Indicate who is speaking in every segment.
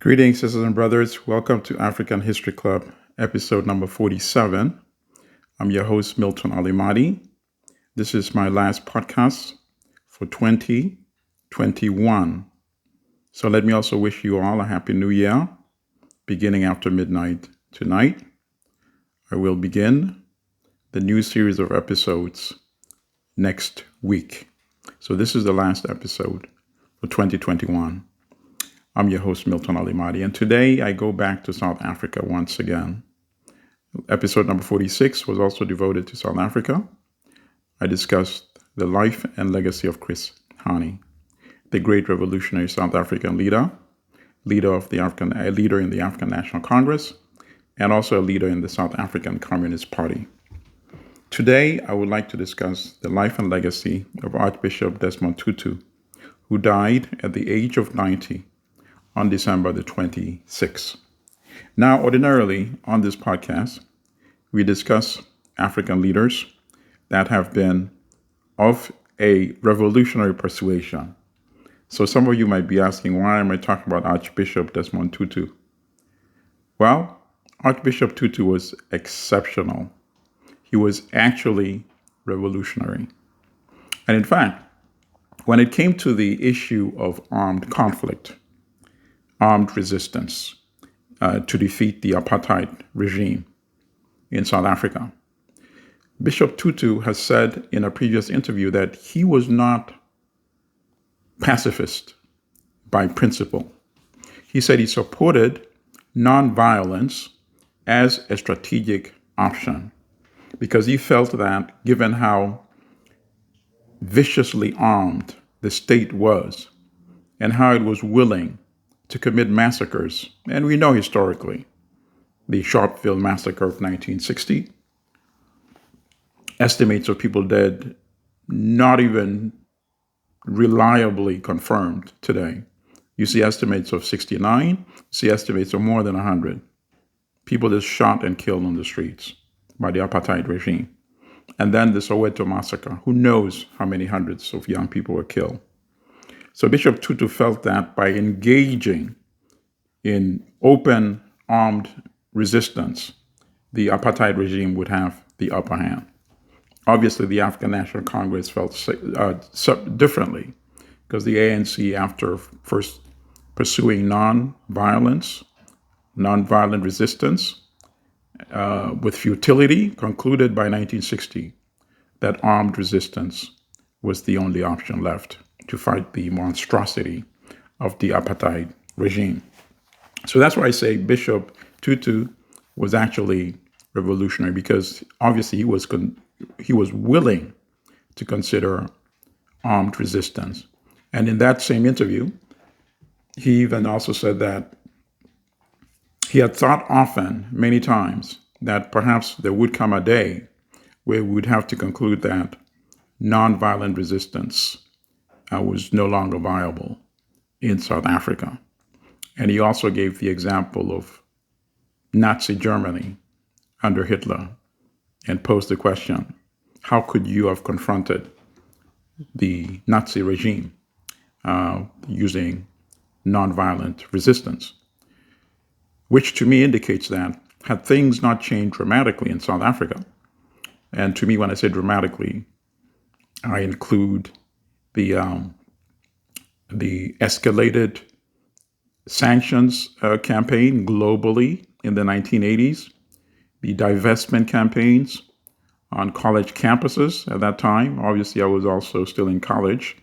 Speaker 1: Greetings, sisters and brothers. Welcome to African History Club, episode number 47. I'm your host, Milton Alimadi. This is my last podcast for 2021. So let me also wish you all a happy new year, beginning after midnight tonight. I will begin the new series of episodes next week. So this is the last episode for 2021. I'm your host, Milton Alimadi, and today I go back to South Africa once again. Episode number 46 was also devoted to South Africa. I discussed the life and legacy of Chris Hani, the great revolutionary South African leader in the African National Congress, and also a leader in the South African Communist Party. Today, I would like to discuss the life and legacy of Archbishop Desmond Tutu, who died at the age of 90 on December the 26th. Now, ordinarily on this podcast, we discuss African leaders that have been of a revolutionary persuasion. So some of you might be asking, why am I talking about Archbishop Desmond Tutu? Well, Archbishop Tutu was exceptional. He was actually revolutionary. And in fact, when it came to the issue of armed conflict, armed resistance to defeat the apartheid regime in South Africa, Bishop Tutu has said in a previous interview that he was not pacifist by principle. He said he supported nonviolence as a strategic option because he felt that given how viciously armed the state was and how it was willing to commit massacres, and we know historically the Sharpeville massacre of 1960, estimates of people dead not even reliably confirmed today. You see estimates of 69, you see estimates of more than 100 people just shot and killed on the streets by the apartheid regime. And then the Soweto Massacre, who knows how many hundreds of young people were killed. So Bishop Tutu felt that by engaging in open armed resistance, the apartheid regime would have the upper hand. Obviously, the African National Congress felt differently because the ANC, after first pursuing nonviolent resistance with futility, concluded by 1960 that armed resistance was the only option left to fight the monstrosity of the apartheid regime. So that's why I say Bishop Tutu was actually revolutionary, because obviously he was willing to consider armed resistance. And in that same interview, he even also said that he had thought often, many times, that perhaps there would come a day where we would have to conclude that nonviolent resistance was no longer viable in South Africa. And he also gave the example of Nazi Germany under Hitler and posed the question, how could you have confronted the Nazi regime using nonviolent resistance? Which to me indicates that had things not changed dramatically in South Africa, and to me when I say dramatically, I include the escalated sanctions campaign globally in the 1980s, the divestment campaigns on college campuses at that time. Obviously, I was also still in college.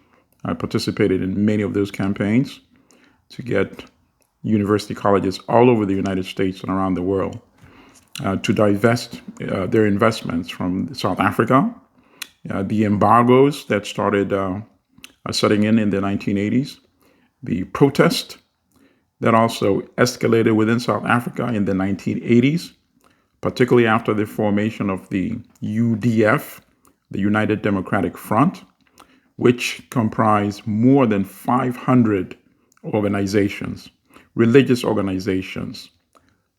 Speaker 1: I participated in many of those campaigns to get university colleges all over the United States and around the world to divest their investments from South Africa. The embargoes that started setting in the 1980s, the protest that also escalated within South Africa in the 1980s, particularly after the formation of the UDF, the United Democratic Front, which comprised more than 500 organizations, religious organizations,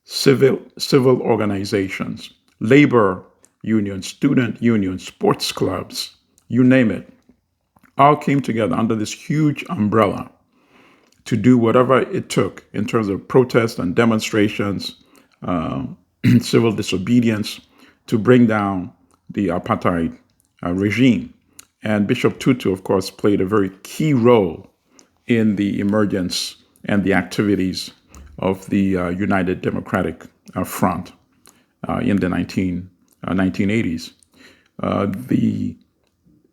Speaker 1: civil organizations, labor unions, student unions, sports clubs, you name it, all came together under this huge umbrella to do whatever it took in terms of protests and demonstrations, civil disobedience, to bring down the apartheid regime. And Bishop Tutu, of course, played a very key role in the emergence and the activities of the United Democratic Front in the 1980s.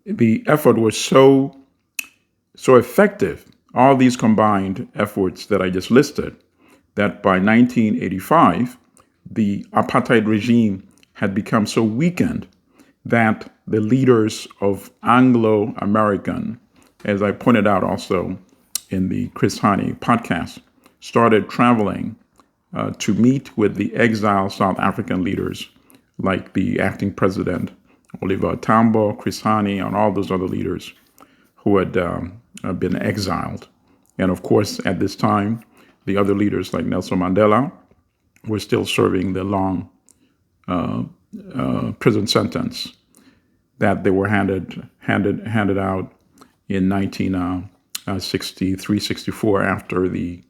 Speaker 1: The effort was so effective, all these combined efforts that I just listed, that by 1985, the apartheid regime had become so weakened that the leaders of Anglo-American, as I pointed out also in the Chris Hani podcast, started traveling to meet with the exiled South African leaders like the acting president, Oliver Tambo, Chris Hani, and all those other leaders who had been exiled. And of course, at this time, the other leaders like Nelson Mandela were still serving the long prison sentence that they were handed out in 1963-64 after the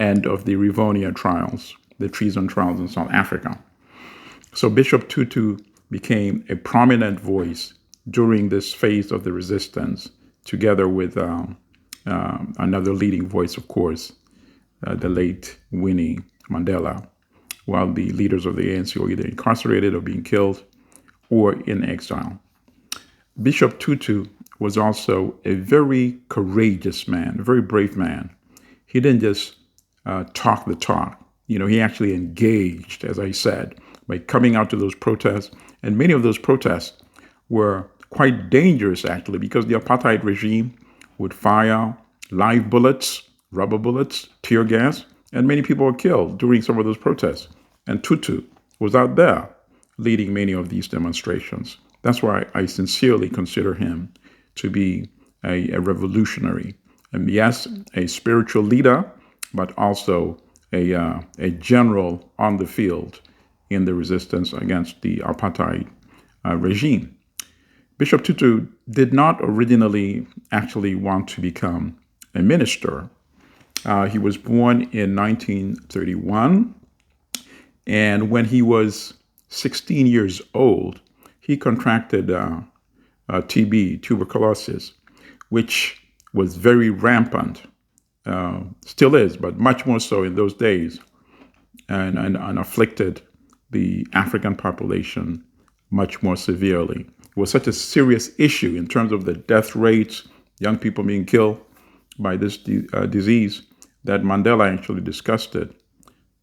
Speaker 1: end of the Rivonia trials, the treason trials in South Africa. So Bishop Tutu became a prominent voice during this phase of the resistance, together with another leading voice, of course, the late Winnie Mandela, while the leaders of the ANC were either incarcerated or being killed or in exile. Bishop Tutu was also a very courageous man, a very brave man. He didn't just talk the talk. He actually engaged, as I said, by coming out to those protests. And many of those protests were quite dangerous, actually, because the apartheid regime would fire live bullets, rubber bullets, tear gas, and many people were killed during some of those protests. And Tutu was out there leading many of these demonstrations. That's why I sincerely consider him to be a revolutionary. And yes, a spiritual leader, but also a general on the field in the resistance against the apartheid regime. Bishop Tutu did not originally actually want to become a minister. He was born in 1931, and when he was 16 years old, he contracted TB, tuberculosis, which was very rampant, still is, but much more so in those days, and afflicted the African population much more severely. It was such a serious issue in terms of the death rates, young people being killed by this disease, that Mandela actually discussed it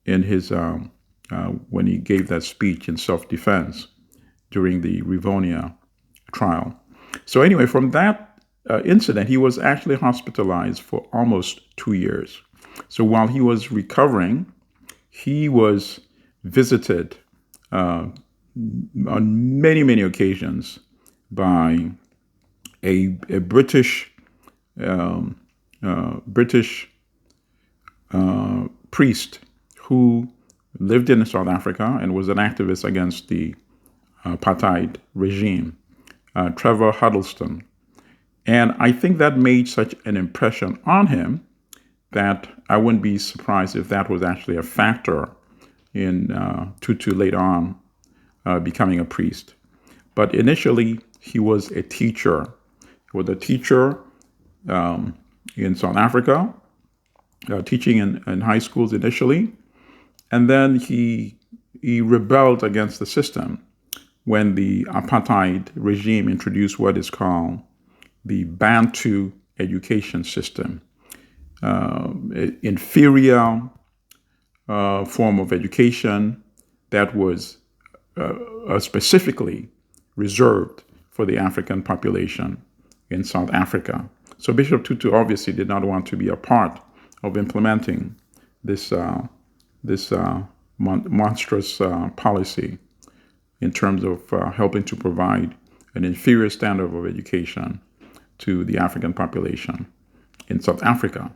Speaker 1: in his when he gave that speech in self-defense during the Rivonia trial. So anyway, from that incident, he was actually hospitalized for almost 2 years. So while he was recovering, he was visited on many, many occasions by a British priest who lived in South Africa and was an activist against the apartheid regime, Trevor Huddleston. And I think that made such an impression on him that I wouldn't be surprised if that was actually a factor in Tutu later on becoming a priest. But initially, he was a teacher. He was a teacher in South Africa, teaching in high schools initially. And then he rebelled against the system when the apartheid regime introduced what is called the Bantu education system, inferior form of education that was specifically reserved for the African population in South Africa. So Bishop Tutu obviously did not want to be a part of implementing this monstrous policy in terms of helping to provide an inferior standard of education to the African population in South Africa.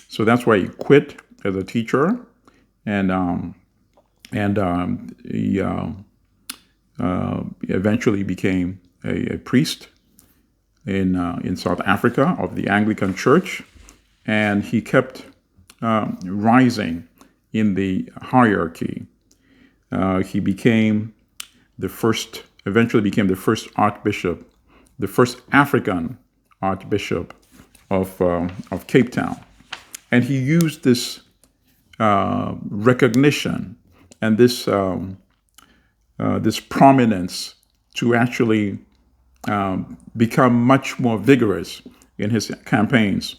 Speaker 1: So that's why he quit as a teacher, and he eventually became a priest in South Africa of the Anglican Church, and he kept rising in the hierarchy. He eventually became the first Archbishop, the first African Archbishop of Cape Town. And he used this recognition and this prominence to actually become much more vigorous in his campaigns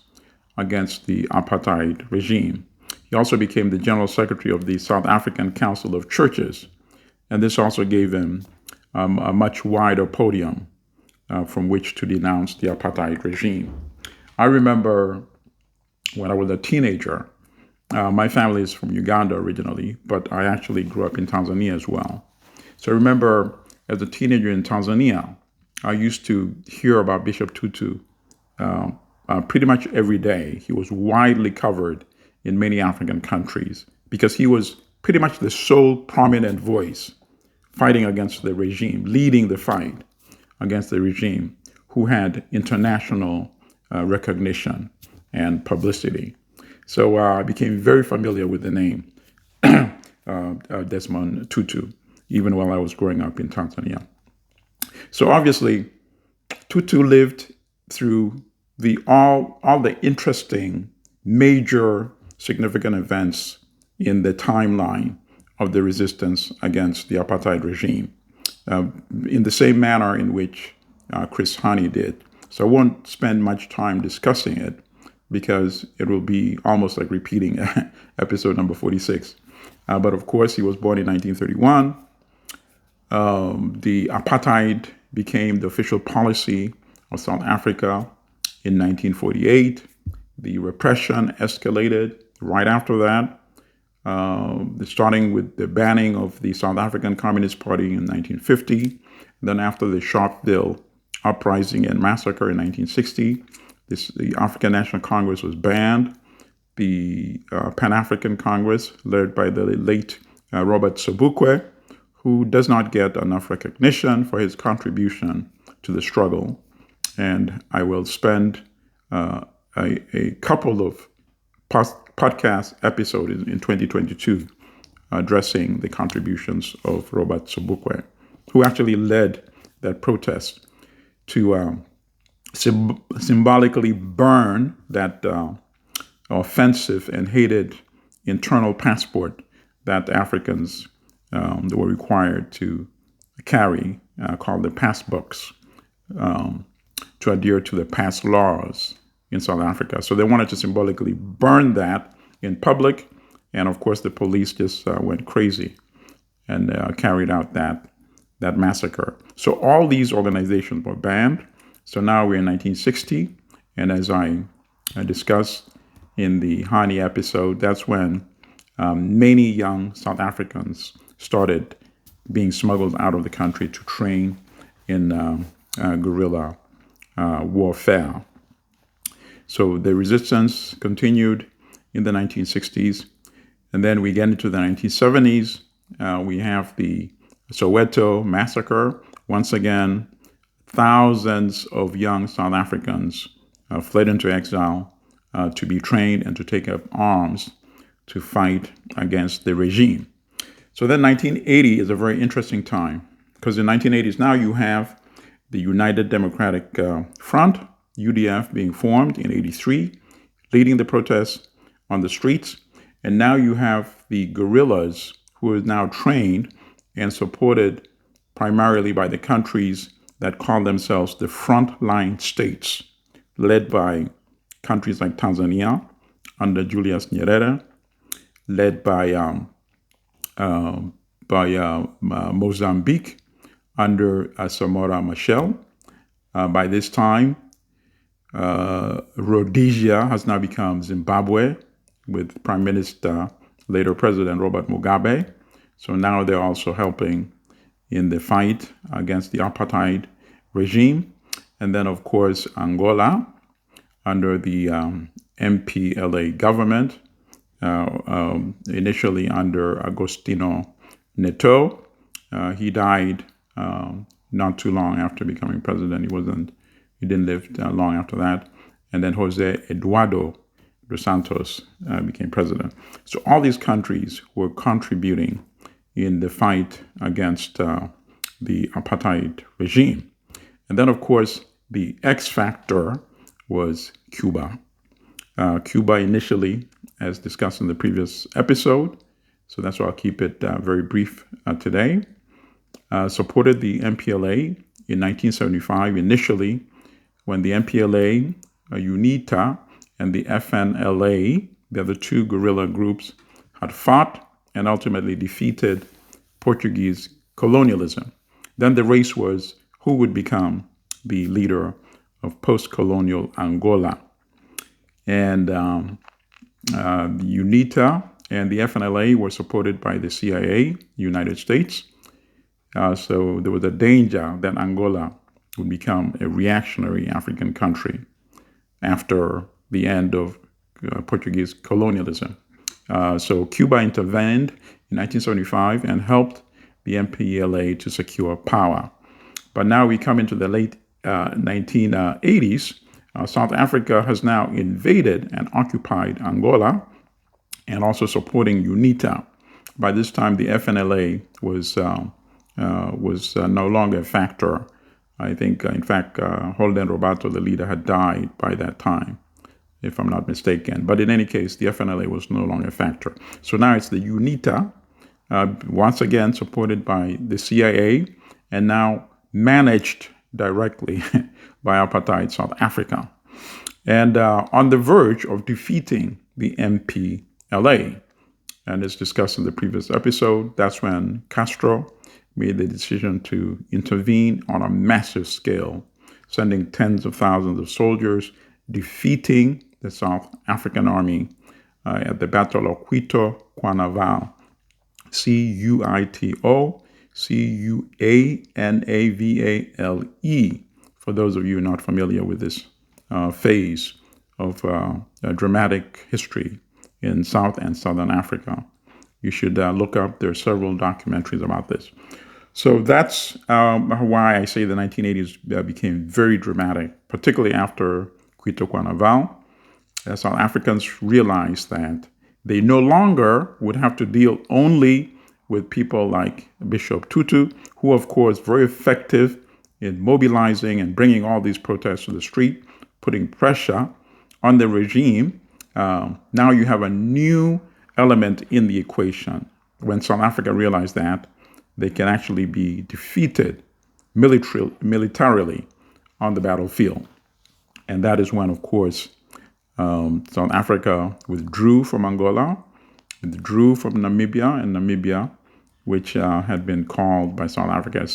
Speaker 1: against the apartheid regime. He also became the General Secretary of the South African Council of Churches, and this also gave him a much wider podium from which to denounce the apartheid regime. I remember when I was a teenager, my family is from Uganda originally, but I actually grew up in Tanzania as well. So I remember as a teenager in Tanzania, I used to hear about Bishop Tutu pretty much every day. He was widely covered in many African countries because he was pretty much the sole prominent voice fighting against the regime, leading the fight against the regime, who had international recognition and publicity. So I became very familiar with the name Desmond Tutu, even while I was growing up in Tanzania. So obviously, Tutu lived through all the interesting, major, significant events in the timeline of the resistance against the apartheid regime, in the same manner in which Chris Hani did. So I won't spend much time discussing it because it will be almost like repeating episode number 46. But of course, he was born in 1931. The apartheid became the official policy of South Africa in 1948. The repression escalated right after that, starting with the banning of the South African Communist Party in 1950. Then after the Sharpeville uprising and massacre in 1960, the African National Congress was banned. The Pan-African Congress, led by the late Robert Sobukwe, who does not get enough recognition for his contribution to the struggle. And I will spend a couple of podcast episodes in 2022 addressing the contributions of Robert Sobukwe, who actually led that protest to symbolically burn that offensive and hated internal passport that Africans were required to carry, called the pass books, to adhere to the pass laws in South Africa. So they wanted to symbolically burn that in public. And of course, the police just went crazy and carried out that massacre. So all these organizations were banned. So now we're in 1960. And as I discussed in the Hani episode, that's when many young South Africans started being smuggled out of the country to train in guerrilla warfare. So the resistance continued in the 1960s. And then we get into the 1970s. We have the Soweto Massacre. Once again, thousands of young South Africans fled into exile to be trained and to take up arms to fight against the regime. So then 1980 is a very interesting time, because in 1980s now you have the United Democratic Front, UDF, being formed in 83, leading the protests on the streets. And now you have the guerrillas who are now trained and supported primarily by the countries that call themselves the frontline states, led by countries like Tanzania under Julius Nyerere, led by Mozambique under Samora Machel. By this time, Rhodesia has now become Zimbabwe, with Prime Minister, later President Robert Mugabe. So now they're also helping in the fight against the apartheid regime. And then, of course, Angola, under the MPLA government, initially under Agostinho Neto. He died not too long after becoming president. He didn't live long after that. And then Jose Eduardo Dos Santos became president. So all these countries were contributing in the fight against the apartheid regime. And then, of course, the X factor was Cuba. Cuba initially, as discussed in the previous episode, so that's why I'll keep it very brief today, supported the MPLA in 1975, initially when the MPLA, UNITA, and the FNLA, the other two guerrilla groups, had fought and ultimately defeated Portuguese colonialism. Then the race was who would become the leader of post-colonial Angola. And the UNITA and the FNLA were supported by the CIA, United States. So there was a danger that Angola would become a reactionary African country after the end of Portuguese colonialism. So Cuba intervened in 1975 and helped the MPLA to secure power. But now we come into the late 1980s. South Africa has now invaded and occupied Angola and also supporting UNITA. By this time, the FNLA was no longer a factor. I think, in fact, Holden Roberto, the leader, had died by that time, if I'm not mistaken. But in any case, the FNLA was no longer a factor. So now it's the UNITA, once again supported by the CIA, and now managed directly by apartheid South Africa. And on the verge of defeating the MPLA. And as discussed in the previous episode, that's when Castro made the decision to intervene on a massive scale, sending tens of thousands of soldiers, defeating the South African army at the Battle of Cuito Cuanavale, Cuito Cuanavale, for those of you not familiar with this phase of dramatic history in South and Southern Africa. You should look up, there are several documentaries about this. So that's why I say the 1980s became very dramatic, particularly after Cuito Cuanavale. South Africans realized that they no longer would have to deal only with people like Bishop Tutu, who, of course, very effective in mobilizing and bringing all these protests to the street, putting pressure on the regime. Now you have a new element in the equation. When South Africa realized that, they can actually be defeated militarily on the battlefield. And that is when, of course, South Africa withdrew from Angola, withdrew from Namibia, and Namibia, which had been called by South Africa as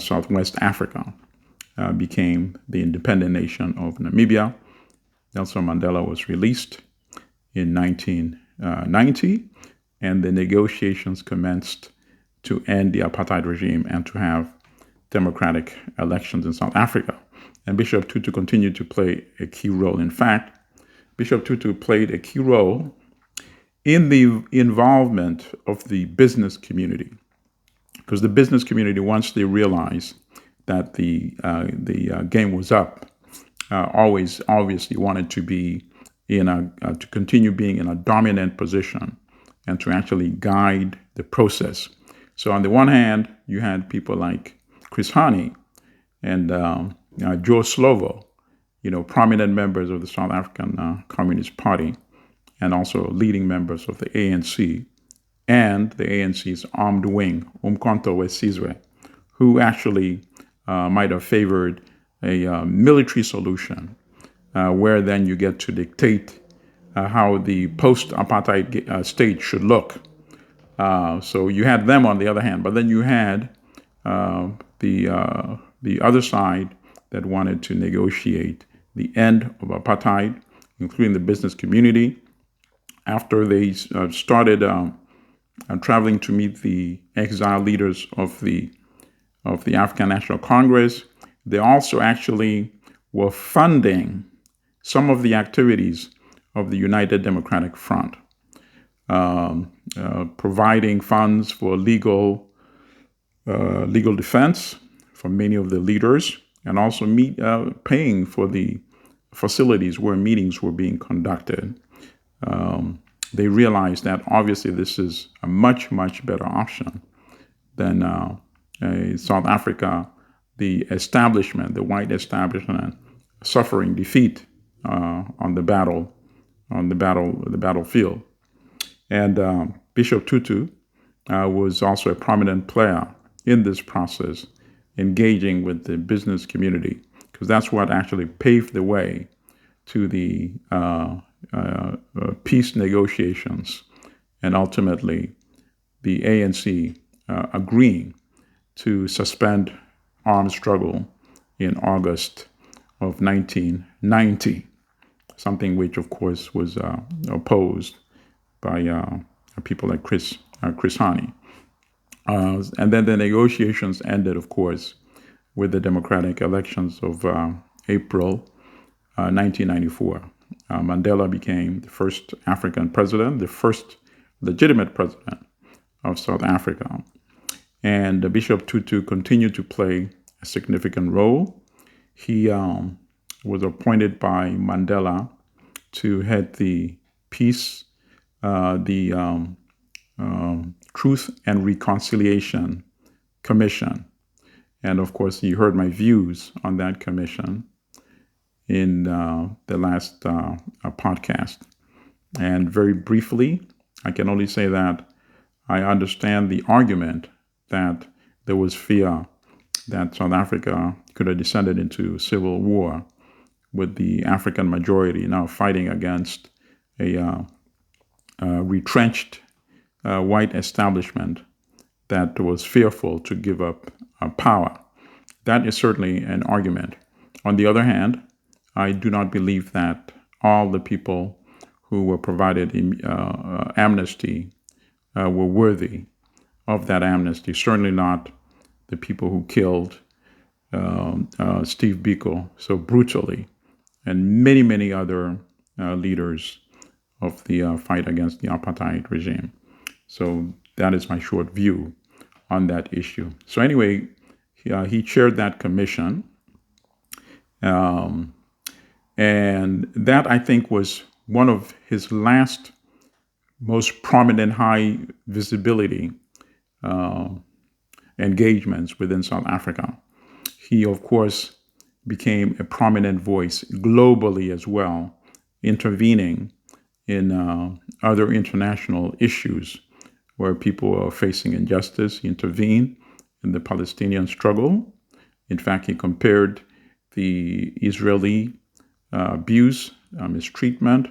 Speaker 1: Southwest Africa, became the independent nation of Namibia. Nelson Mandela was released in 1990, and the negotiations commenced to end the apartheid regime and to have democratic elections in South Africa. And Bishop Tutu continued to play a key role. In fact, Bishop Tutu played a key role in the involvement of the business community, because the business community, once they realized that the game was up, always obviously wanted to be to continue being in a dominant position and to actually guide the process. So on the one hand, you had people like Chris Hani and Joe Slovo, prominent members of the South African Communist Party, and also leading members of the ANC and the ANC's armed wing, Umkhonto we Sizwe, who actually might have favored a military solution where then you get to dictate how the post-apartheid state should look. So you had them on the other hand, but then you had the other side that wanted to negotiate the end of apartheid, including the business community. After they started traveling to meet the exile leaders of the African National Congress, they also actually were funding some of the activities of the United Democratic Front, providing funds for legal defense for many of the leaders, and also paying for the facilities where meetings were being conducted, they realized that obviously this is a much, much better option than South Africa, the establishment, the white establishment, suffering defeat on the battlefield. And Bishop Tutu was also a prominent player in this process, engaging with the business community, because that's what actually paved the way to the peace negotiations, and ultimately the ANC agreeing to suspend armed struggle in August of 1990, something which, of course, was opposed by people like Chris Hani. And then the negotiations ended, of course, with the democratic elections of April 1994. Mandela became the first African president, the first legitimate president of South Africa. And Bishop Tutu continued to play a significant role. He was appointed by Mandela to head the peace, the Truth and Reconciliation Commission. And of course, you heard my views on that commission in the last podcast. And very briefly, I can only say that I understand the argument that there was fear that South Africa could have descended into civil war with the African majority now fighting against a retrenched white establishment that was fearful to give up power. That is certainly an argument. On the other hand, I do not believe that all the people who were provided amnesty were worthy of that amnesty. Certainly not the people who killed Steve Biko so brutally, and many, many other leaders of the fight against the apartheid regime. So that is my short view on that issue. So anyway, he chaired that commission. And that, I think, was one of his last most prominent high visibility engagements within South Africa. He, of course, became a prominent voice globally as well, intervening in other international issues where people are facing injustice. He intervened in the Palestinian struggle. In fact, he compared the Israeli abuse, mistreatment,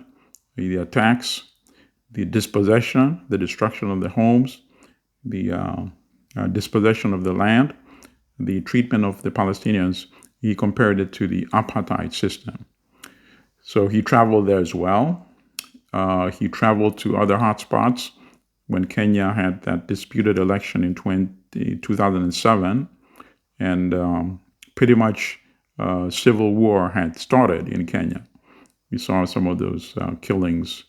Speaker 1: the attacks, the dispossession, the destruction of the homes, the dispossession of the land, the treatment of the Palestinians. He compared it to the apartheid system. So he traveled there as well. He traveled to other hotspots when Kenya had that disputed election in 2007, and pretty much civil war had started in Kenya. We saw some of those killings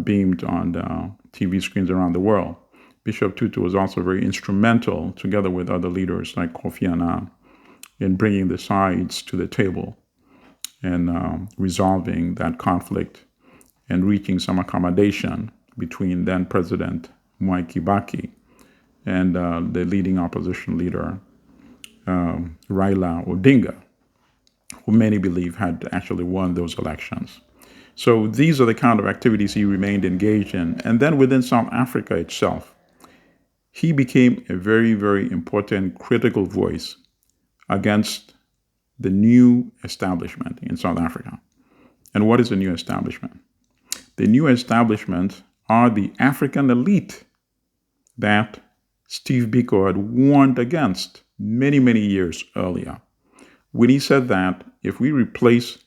Speaker 1: beamed on the TV screens around the world. Bishop Tutu was also very instrumental, together with other leaders like Kofi Annan, in bringing the sides to the table and resolving that conflict and reaching some accommodation between then President Mwai Kibaki and the leading opposition leader, Raila Odinga, who many believe had actually won those elections. So these are the kind of activities he remained engaged in. And then within South Africa itself, he became a very, very important critical voice against the new establishment in South Africa. And what is the new establishment? The new establishment are the African elite that Steve Biko had warned against many, many years earlier, when he said that if we replace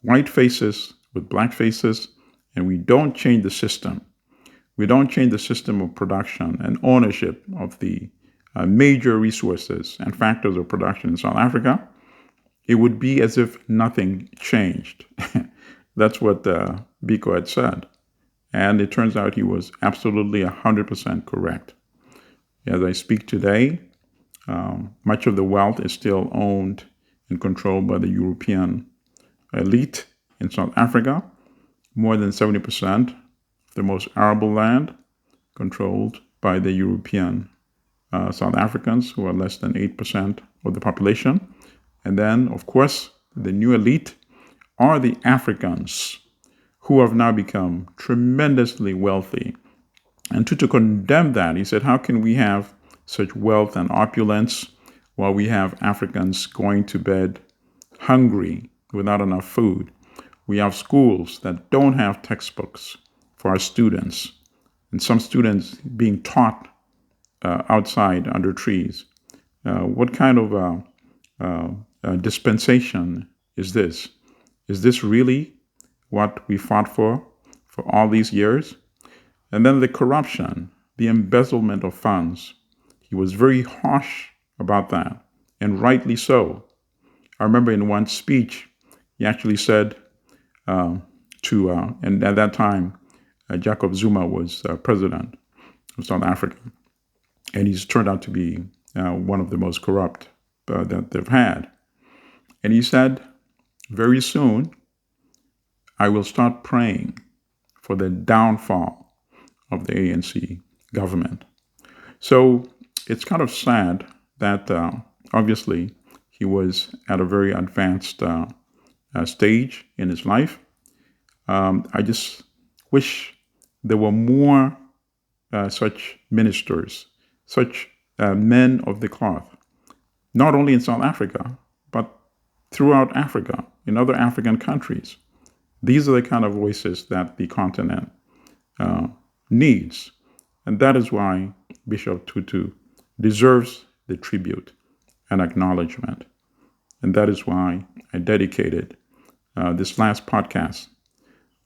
Speaker 1: white faces with black faces and we don't change the system, we don't change the system of production and ownership of the major resources and factors of production in South Africa, it would be as if nothing changed. That's what Biko had said. And it turns out he was absolutely 100% correct. As I speak today, much of the wealth is still owned and controlled by the European elite in South Africa, more than 70% of the most arable land controlled by the European South Africans, who are less than 8% of the population. And then, of course, the new elite are the Africans, who have now become tremendously wealthy. And Tutu condemned that. He said, how can we have such wealth and opulence while we have Africans going to bed hungry without enough food? We have schools that don't have textbooks for our students, and some students being taught outside under trees. What kind of dispensation is this? Is this really what we fought for all these years? And then the corruption, the embezzlement of funds. He was very harsh about that, and rightly so. I remember in one speech, he actually said and at that time, Jacob Zuma was president of South Africa, and he's turned out to be one of the most corrupt that they've had. And he said, very soon, I will start praying for the downfall of the ANC government. So it's kind of sad that obviously he was at a very advanced stage in his life. I just wish there were more such ministers, such men of the cloth, not only in South Africa, but throughout Africa, in other African countries. These are the kind of voices that the continent needs. And that is why Bishop Tutu deserves the tribute and acknowledgement. And that is why I dedicated this last podcast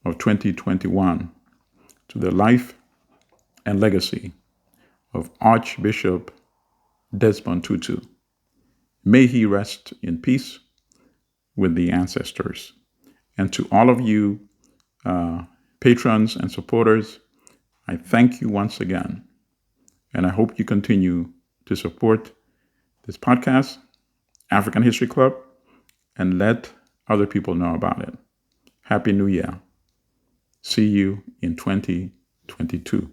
Speaker 1: of 2021 to the life and legacy of Archbishop Desmond Tutu. May he rest in peace with the ancestors. And to all of you patrons and supporters, I thank you once again. And I hope you continue to support this podcast, African History Club, and let other people know about it. Happy New Year. See you in 2022.